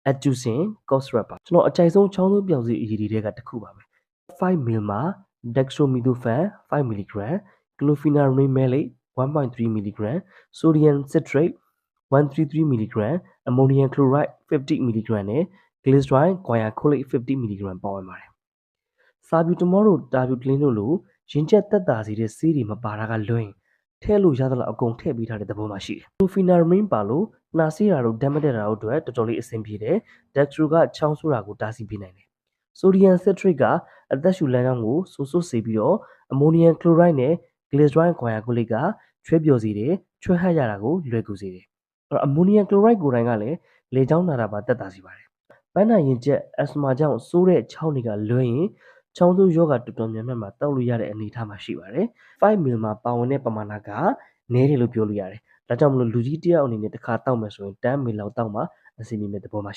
adducin cough syrup ပါကျွန်တော်အကြိုက်ဆုံးချောင်းဆိုးပြောက်စီအရည်တွေကတစ်ခုပါပဲ5 ml မှာ dextromethorphan 5 mg chlorpheniramine maleate 1.3 mg sodium citrate 133 mg ammonium chloride 50 mg နဲ့ glycerine guaiacolic 50 mg ပါဝင်ပါတယ်စာဗျူတမောတို့တာဗျူကလင်းတို့လိုရင်ကျက်တက်တာစီတဲ့ဆေးတွေမပါတာကလွင်ထဲလို့ရသလောက်အကုန်ထည့်ပေးထားတဲ့သဘောမှာရှိတယ်။ chlorpheniramine ပါလို့နှာစေးတာတို့ဓာတ်မတက်တာတို့အတွက်တော်တော်လေးအဆင်ပြေတယ်။ dextro ကချောင်းဆိုးတာကိုတားဆီးပေးနိုင်တယ်။ sodium citrate ကအသက်ရှူလမ်းကြောင်းကိုဆိုးစေပြီးတော့ ammonium chloride နဲ့ glycerine guaiacolic ကချွဲပျော်စေတယ်။ချွဲဟပ်ရတာကိုလွယ်ကူစေတယ်။ ammonium chloride ကိုယ်တိုင်ကလည်းလေကြောင်းနာတာပါတက်တာစီပါတယ်။ပန်းနာရင်ကျက် asthma ကြောင့်စိုးတဲ့ချောင်းတွေကလွင်ရင်ချောင်းဆိုးယောဂတော်တော်များများမှာတောက်လို့ရတဲ့အနေအထားမှာရှိပါတယ်။ 5 ml မှာပါဝင်တဲ့ပမာဏကနည်းတယ်လို့ပြောလို့ရတယ်။ဒါကြောင့်မလို့လူကြီးတယောက်အနေနဲ့တစ်ခါတောက်မယ်ဆိုရင်10 ml လောက်တောက်မှအဆင်ပြေမဲ့သဘောမှာ